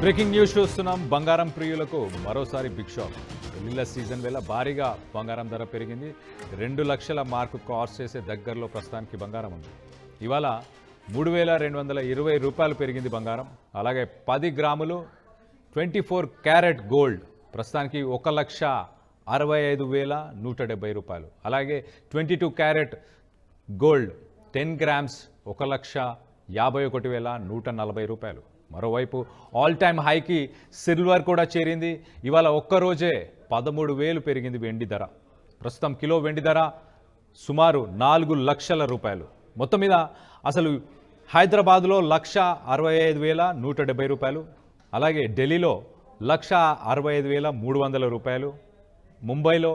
Breaking news చూస్తున్నాం. బంగారం ప్రియులకు మరోసారి బిగ్ షాక్. పెళ్లిళ్ళ సీజన్ వేళ భారీగా బంగారం ధర పెరిగింది. 2 లక్షల మార్కు క్రాస్ చేసే దగ్గరలో ప్రస్తుతానికి బంగారం ఉంది. ఇవాళ 3,220 రూపాయలు పెరిగింది బంగారం. అలాగే 10 గ్రాములు 24 క్యారెట్ గోల్డ్ ప్రస్తుతానికి 1,65,170 రూపాయలు. అలాగే 22 క్యారెట్ గోల్డ్ 10 గ్రామ్స్ 1,51,140 రూపాయలు. మరోవైపు ఆల్ టైమ్ హైకి సిల్వర్ కూడా చేరింది. ఇవాళ ఒక్కరోజే 13,000 పెరిగింది వెండి ధర. ప్రస్తుతం కిలో వెండి ధర సుమారు 4 లక్షల రూపాయలు. మొత్తం మీద అసలు హైదరాబాద్లో 1,65,170 రూపాయలు, అలాగే ఢిల్లీలో 1,65,300 రూపాయలు, ముంబైలో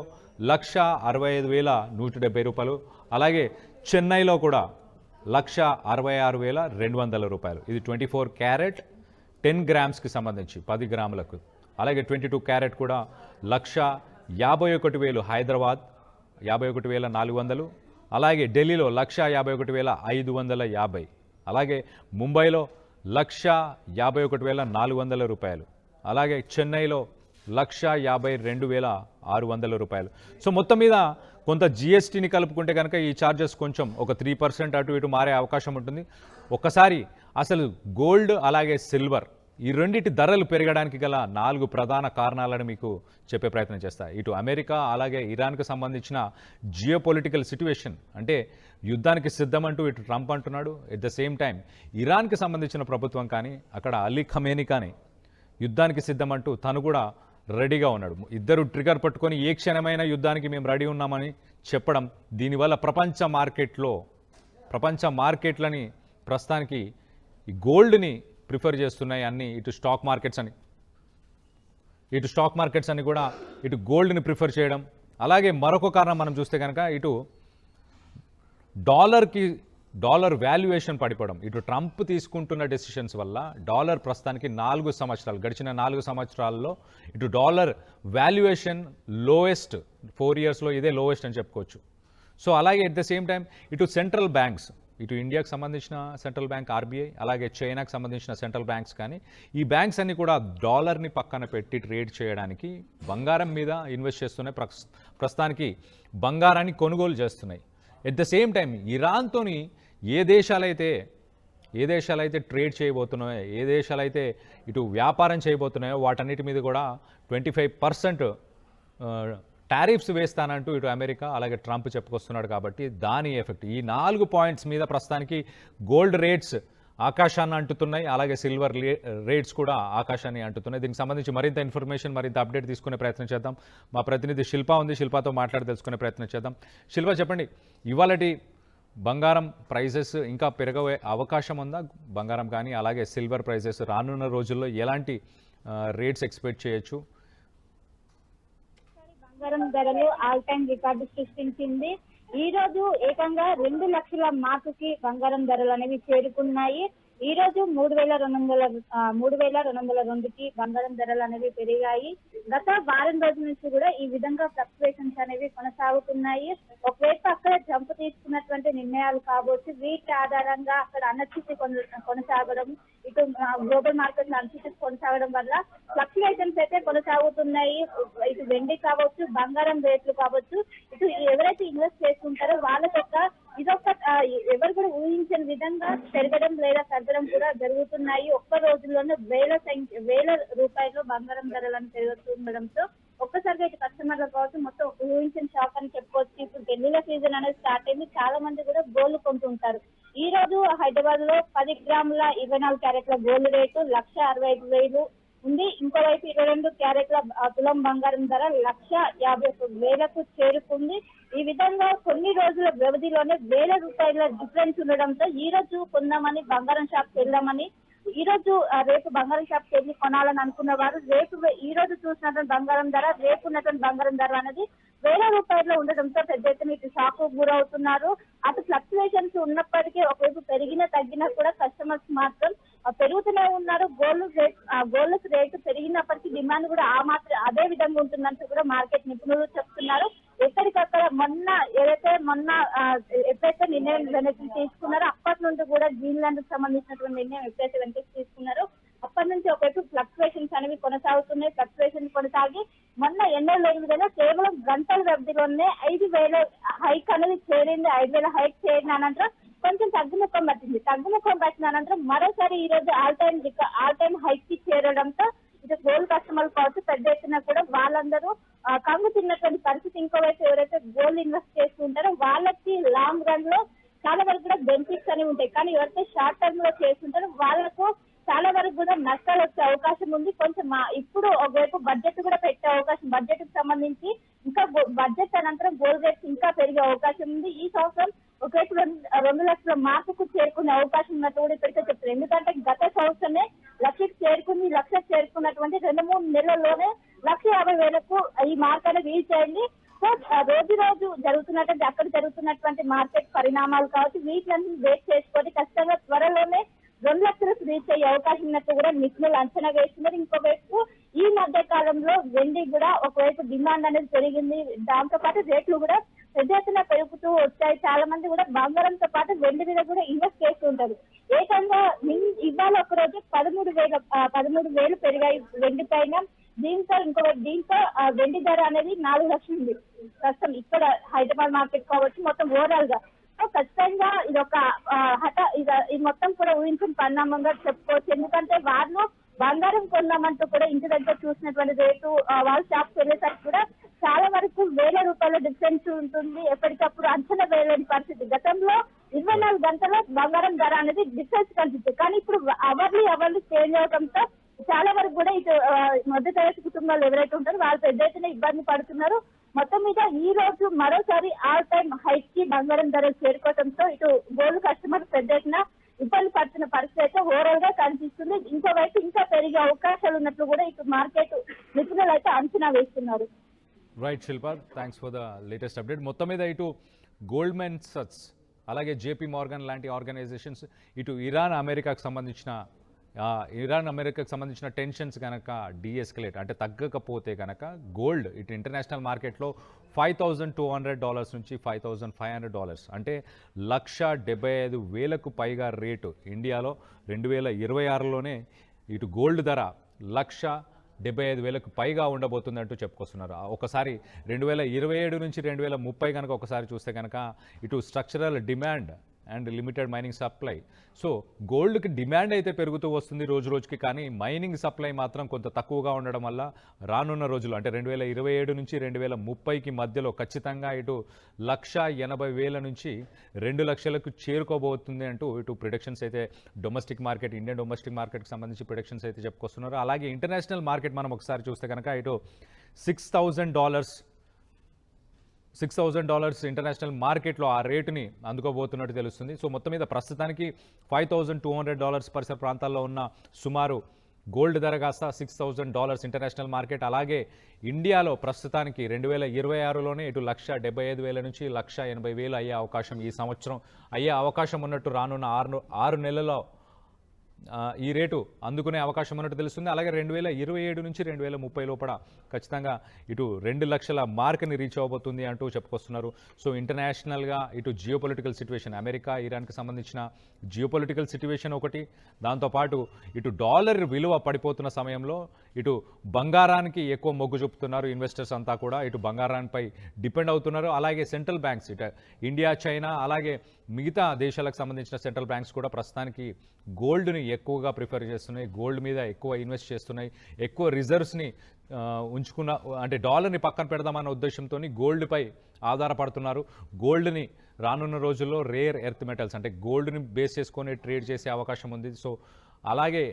1,65,170 రూపాయలు, అలాగే చెన్నైలో కూడా 1,66,200 రూపాయలు. ఇది 24 క్యారెట్ 10 గ్రామ్స్కి సంబంధించి 10 గ్రాములకు. అలాగే 22 క్యారెట్ కూడా 1,51,000 హైదరాబాద్, 51,400. అలాగే ఢిల్లీలో 1,51,550. అలాగే ముంబైలో 1,51,400 రూపాయలు. అలాగే చెన్నైలో 1,52,600 రూపాయలు. సో మొత్తం మీద కొంత జిఎస్టీని కలుపుకుంటే కనుక ఈ ఛార్జెస్ కొంచెం ఒక 3% అటు ఇటు మారే అవకాశం ఉంటుంది. ఒక్కసారి అసలు గోల్డ్ అలాగే సిల్వర్ ఈ రెండింటి ధరలు పెరగడానికి గల 4 ప్రధాన కారణాలను మీకు చెప్పే ప్రయత్నం చేస్తాయి. ఇటు అమెరికా అలాగే ఇరాన్కు సంబంధించిన జియోపొలిటికల్ సిట్యుయేషన్, అంటే యుద్ధానికి సిద్ధమంటూ ఇటు ట్రంప్ అంటున్నాడు. ఎట్ ద సేమ్ టైం ఇరాన్కి సంబంధించిన ప్రభుత్వం కానీ అక్కడ అలీ ఖమేనీ కానీ యుద్ధానికి సిద్ధమంటూ తను కూడా రెడీగా ఉన్నాడు. ఇద్దరు ట్రిగర్ పట్టుకొని ఏ క్షణమైన యుద్ధానికి మేము రెడీ ఉన్నామని చెప్పడం, దీనివల్ల ప్రపంచ మార్కెట్లని ప్రస్తుతానికి ఈ గోల్డ్ని ప్రిఫర్ చేస్తున్నాయి అన్ని. ఇటు స్టాక్ మార్కెట్స్ అన్ని కూడా ఇటు గోల్డ్ని ప్రిఫర్ చేయడం. అలాగే మరొక కారణం మనం చూస్తే కనుక ఇటు డాలర్ వాల్యుయేషన్ పడిపోవడం. ఇటు ట్రంప్ తీసుకుంటున్న డెసిషన్స్ వల్ల డాలర్ ప్రస్తుతానికి గడిచిన 4 సంవత్సరాల్లో ఇటు డాలర్ వాల్యుయేషన్ లోయెస్ట్ 4 ఇయర్స్లో ఇదే లోయెస్ట్ అని చెప్పుకోవచ్చు. సో అలాగే ఎట్ ద సేమ్ టైం ఇటు సెంట్రల్ బ్యాంక్స్, ఇటు ఇండియాకు సంబంధించిన సెంట్రల్ బ్యాంక్ ఆర్బీఐ, అలాగే చైనాకు సంబంధించిన సెంట్రల్ బ్యాంక్స్ కానీ ఈ బ్యాంక్స్ అన్ని కూడా డాలర్ని పక్కన పెట్టి ట్రేడ్ చేయడానికి బంగారం మీద ఇన్వెస్ట్ చేస్తున్నాయి. ప్రస్తుతానికి బంగారాన్ని కొనుగోలు చేస్తున్నాయి. ఎట్ ద సేమ్ టైం ఇరాన్తోని ఏ దేశాలైతే ట్రేడ్ చేయబోతున్నాయో, ఏ దేశాలైతే ఇటు వ్యాపారం చేయబోతున్నాయో వాటన్నిటి మీద కూడా 25% టారిఫ్స్ వేస్తానంటూ ఇటు అమెరికా అలాగే ట్రంప్ చెప్పుకొస్తున్నాడు. కాబట్టి దాని ఎఫెక్ట్ ఈ 4 పాయింట్స్ మీద ప్రస్తుతానికి గోల్డ్ రేట్స్ ఆకాశాన్ని అంటుతున్నాయి. అలాగే సిల్వర్ రేట్స్ కూడా ఆకాశాన్ని అంటుతున్నాయి. దీనికి సంబంధించి మరింత ఇన్ఫర్మేషన్, మరింత అప్డేట్ తీసుకునే ప్రయత్నం చేద్దాం. మా ప్రతినిధి శిల్ప ఉంది, శిల్పతో మాట్లాడి తెలుసుకునే ప్రయత్నం చేద్దాం. శిల్ప, చెప్పండి, ఇవాళటి బంగారం ప్రైజెస్ ఇంకా పెరగే అవకాశం ఉందా? బంగారం కానీ అలాగే సిల్వర్ ప్రైజెస్ రానున్న రోజుల్లో ఎలాంటి రేట్స్ ఎక్స్పెక్ట్ చేయొచ్చు? బంగారం ధరలు ఆల్ టైమ్ రికార్డు సృష్టించింది. ఈ రోజు ఏకంగా 2 లక్షల మార్కుకి బంగారం ధరలు అనేవి చేరుకున్నాయి. ఈ రోజు 3,202కి బంగారం ధరలు అనేవి పెరిగాయి. గత వారం రోజుల నుంచి కూడా ఈ విధంగా ఫ్లక్చువేషన్స్ అనేవి కొనసాగుతున్నాయి. ఒకవైపు అక్కడ ట్రంప్ తీసుకున్నటువంటి నిర్ణయాలు కావచ్చు, వీటి ఆధారంగా అక్కడ అనిశ్చితి కొనసాగడం, ఇటు గ్లోబల్ మార్కెట్ లో అనిశ్చితి కొనసాగడం వల్ల ఫ్లక్చువేషన్స్ అయితే కొనసాగుతున్నాయి. ఇటు వెండి కావచ్చు, బంగారం రేట్లు కావచ్చు, ఇటు ఎవరైతే ఇన్వెస్ట్ చేసుకుంటారో వాళ్ళకొక ఇదొక ఎవరు కూడా ఊహించని విధంగా పెరగడం లేదా తగ్గడం కూడా జరుగుతున్నాయి. ఒక్క రోజుల్లోనే వేల రూపాయలు బంగారం ధరలను పెరుగుతుండడంతో ఒక్కసారిగా ఇటు కస్టమర్లు కావచ్చు మొత్తం ఊహించిన షాక్ అని చెప్పుకోవచ్చు. ఇప్పుడు పెళ్లిళ్ళ సీజన్ అనేది స్టార్ట్ అయింది. చాలా మంది కూడా గోల్డ్ కొంటుంటారు. ఈ రోజు హైదరాబాద్ లో 10 గ్రాముల 24 క్యారెట్ల గోల్డ్ రేటు 1,65,000 ఉంది. ఇంకోవైపు 22 క్యారెట్ల తులం బంగారం ధర 1,51,000కు చేరుకుంది. ఈ విధంగా కొన్ని రోజుల వ్యవధిలోనే వేల రూపాయల డిఫరెన్స్ ఉండడంతో ఈ రోజు కొందామని బంగారం షాప్కి వెళ్దామని, రేపు బంగారం షాప్కి వెళ్ళి కొనాలని అనుకున్న వారు ఈ రోజు చూసినటువంటి బంగారం ధర, రేపు ఉన్నటువంటి బంగారం ధర అనేది వేల రూపాయల్లో ఉండడంతో పెద్ద ఎత్తున ఇటు షాక్ గురవుతున్నారు. అటు ఫ్లక్చువేషన్స్ ఉన్నప్పటికీ ఒకవైపు పెరిగినా తగ్గినా కూడా కస్టమర్స్ మాత్రం పెరుగుతూనే ఉన్నారు. గోల్డ్ రేటు పెరిగినప్పటికీ డిమాండ్ కూడా అదే విధంగా ఉంటుందంటూ కూడా మార్కెట్ నిపుణులు చెప్తున్నారు. ఎక్కడికక్కడ ఎప్పుడైతే నిర్ణయం వెనక్కి తీసుకున్నారో అప్పటి నుండి కూడా గ్రీన్లాండ్ కు సంబంధించినటువంటి నిర్ణయం ఎప్పుడైతే వెనక్కి తీసుకున్నారో అప్పటి నుంచి ఒకవైపు ఫ్లక్చువేషన్స్ అనేవి కొనసాగుతున్నాయి. ఫ్లక్చువేషన్ కొనసాగి మొన్న ఎన్నో లేదు కదా కేవలం గంటల వ్యవధిలోనే 5,000 హైక్ అనేది చేరింది. 5,000 హైక్ చేరిన అనంతరం కొంచెం తగ్గుముఖం పట్టింది. తగ్గుముఖం పట్టిన అనంతరం మరోసారి ఈ రోజు ఆల్ టైమ్ హైక్ కి చేరడంతో ఇటు గోల్డ్ కస్టమర్లు కావచ్చు పెద్ద ఎత్తున కూడా వాళ్ళందరూ కంగు తిన్నటువంటి పరిస్థితి. ఇంకోవైపు ఎవరైతే గోల్డ్ ఇన్వెస్ట్ చేస్తుంటారో వాళ్ళకి లాంగ్ రన్ లో చాలా వరకు కూడా బెనిఫిట్స్ అనేవి ఉంటాయి. కానీ ఎవరైతే షార్ట్ టర్మ్ లో చేస్తుంటారో వాళ్ళకు చాలా వరకు కూడా నష్టాలు వచ్చే అవకాశం ఉంది. కొంచెం ఇప్పుడు ఒకవైపు బడ్జెట్ కూడా పెట్టే అవకాశం, బడ్జెట్ కి సంబంధించి ఇంకా బడ్జెట్ అనంతరం గోల్డ్ రేట్స్ ఇంకా పెరిగే అవకాశం ఉంది. ఈ సంవత్సరం ఒకవైపు 2 లక్షల మార్కుకు చేరుకునే అవకాశం ఉన్నట్టు కూడా ఇప్పటికే చెప్తారు. ఎందుకంటే గత సంవత్సరమే లక్షకు చేరుకున్నటువంటి 2-3 నెలల్లోనే 1,50,000కు ఈ మార్క్ అనేది రీచ్ అయింది. సో రోజు జరుగుతున్నటువంటి అక్కడ జరుగుతున్నటువంటి మార్కెట్ పరిణామాలు కావచ్చు వీటిని వెయిట్ చేసుకొని ఖచ్చితంగా త్వరలోనే 2 లక్షలకు రీచ్ అయ్యే అవకాశం ఉన్నట్టు కూడా నిపుణులు అంచనా వేస్తున్నారు. ఇంకోవైపు ఈ మధ్య కాలంలో వెండి కూడా ఒకవైపు డిమాండ్ అనేది పెరిగింది. దాంతో పాటు రేట్లు కూడా పెద్ద ఎత్తున పెరుగుతూ వచ్చాయి. చాలా మంది కూడా బంగారంతో పాటు వెండి మీద కూడా ఇన్వెస్ట్ చేస్తూ ఉంటారు. ఏకంగా ఇవాళ ఒక రోజు 13,000 పెరిగాయి వెండి పైన. దీంతో వెండి ధర అనేది 4 లక్షలు ఉంది ప్రస్తుతం ఇక్కడ హైదరాబాద్ మార్కెట్ కావచ్చు మొత్తం ఓవరాల్ గా. సో ఖచ్చితంగా ఇది ఒక ఇది మొత్తం కూడా ఊహించిన పరిణామంగా చెప్పుకోవచ్చు. ఎందుకంటే వాళ్ళు బంగారం కొందామంటూ కూడా ఇంటి దగ్గర చూసినటువంటి రేటు వాళ్ళు షాప్కి వెళ్ళేసరికి కూడా చాలా వరకు ₹1,000 డిఫరెన్స్ ఉంటుంది. ఎప్పటికప్పుడు అంచనా వేయలేని పరిస్థితి. గతంలో 24 గంటల బంగారం ధర అనేది డిఫరెన్స్ కనిపిస్తుంది. కానీ ఇప్పుడు అవర్లీ చేంజ్ అవడంతో చాలా వరకు కూడా ఇటు మధ్య తరగతి కుటుంబాలు ఎవరైతే ఉంటారో వాళ్ళు పెద్ద ఎత్తున ఇబ్బంది పడుతున్నారు. మొత్తం మీద ఈ రోజు మరోసారి ఆల్ టైమ్ హైక్ కి బంగారం ధర చేరుకోవడంతో ఇటు గోల్డ్ కస్టమర్ పెద్ద ఎత్తున ఇబ్బంది పడుతున్న పరిస్థితి అయితే ఓవరాల్ గా కనిపిస్తుంది. ఇంకోవైపు ఇంకా పెరిగే అవకాశాలు ఉన్నట్లు కూడా ఇటు మార్కెట్ నిపుణులు అయితే అంచనా వేస్తున్నారు. Right Shilpa, thanks for the latest update. మొత్తం మీద ఇటు గోల్డ్మెన్ సచ్ అలాగే జేపీ మార్గన్ లాంటి ఆర్గనైజేషన్స్ ఇటు ఇరాన్ అమెరికాకు సంబంధించిన టెన్షన్స్ కనుక డీఎస్కలేట్ అంటే తగ్గకపోతే కనుక గోల్డ్ ఇటు ఇంటర్నేషనల్ మార్కెట్లో $5,200 నుంచి $5,500 అంటే $1,75,000కు పైగా రేటు ఇండియాలో 2026లోనే ఇటు గోల్డ్ ధర 1,75,000కు పైగా ఉండబోతుందంటూ చెప్పుకొస్తున్నారు. ఒకసారి 2027 నుంచి 2030 కనుక ఒకసారి చూస్తే కనుక ఇటు structural demand and limited mining supply. So గోల్డ్కి డిమాండ్ అయితే పెరుగుతూ వస్తుంది రోజు రోజుకి, కానీ మైనింగ్ సప్లై మాత్రం కొంత తక్కువగా ఉండడం వల్ల రానున్న రోజులు అంటే 2027 నుంచి 2030కి మధ్యలో ఖచ్చితంగా ఇటు 1,80,000 నుంచి 2 లక్షలకు చేరుకోబోతుంది అంటూ ఇటు ప్రిడిక్షన్స్ అయితే ఇండియన్ డొమెస్టిక్ మార్కెట్కి సంబంధించి ప్రిడిక్షన్స్ అయితే చెప్పుకొస్తున్నారు. అలాగే ఇంటర్నేషనల్ మార్కెట్ మనం ఒకసారి చూస్తే కనుక ఇటు $6,000 ఇంటర్నేషనల్ మార్కెట్లో ఆ రేటుని అందుకోబోతున్నట్టు తెలుస్తుంది. సో మొత్తం మీద ప్రస్తుతానికి $5,200 పరిసర ప్రాంతాల్లో ఉన్న సుమారు గోల్డ్ ధర కాస్త $6,000 ఇంటర్నేషనల్ మార్కెట్. అలాగే ఇండియాలో ప్రస్తుతానికి 2026లోనే ఇటు 1,75,000 నుంచి 1,80,000 అయ్యే అవకాశం ఈ సంవత్సరం అయ్యే అవకాశం ఉన్నట్టు రానున్న 6 నెలల్లో ఈ రేటు అందుకునే అవకాశం ఉన్నట్టు తెలుస్తుంది. అలాగే 2027 నుంచి 2030 లోపల ఖచ్చితంగా ఇటు 2 లక్షల మార్క్ని రీచ్ అవ్వబోతుంది అంటూ చెప్పుకొస్తున్నారు. సో ఇంటర్నేషనల్గా ఇటు జియోపొలిటికల్ సిచ్యువేషన్ అమెరికా ఇరాన్కి సంబంధించిన జియోపొలిటికల్ సిచ్యువేషన్ ఒకటి, దాంతోపాటు ఇటు డాలర్ విలువ పడిపోతున్న సమయంలో ఇటు బంగారానికి ఎక్కువ మొగ్గు చూపుతున్నారు ఇన్వెస్టర్స్ అంతా కూడా, ఇటు బంగారానిపై డిపెండ్ అవుతున్నారు. అలాగే సెంట్రల్ బ్యాంక్స్ ఇటు ఇండియా, చైనా అలాగే మిగతా దేశాలకు సంబంధించిన సెంట్రల్ బ్యాంక్స్ కూడా ప్రస్తుతానికి గోల్డ్ని ఎక్కువగా ప్రిఫర్ చేస్తున్నాయి, గోల్డ్ మీద ఎక్కువ ఇన్వెస్ట్ చేస్తున్నాయి, ఎక్కువ రిజర్వ్స్ని ఉంచుకున్న అంటే డాలర్ని పక్కన పెడదామన్న ఉద్దేశంతో గోల్డ్పై ఆధారపడుతున్నారు. గోల్డ్ని రానున్న రోజుల్లో రేర్ ఎర్త్ మెటల్స్ అంటే గోల్డ్ని బేస్ చేసుకొని ట్రేడ్ చేసే అవకాశం ఉంది. సో అలాగే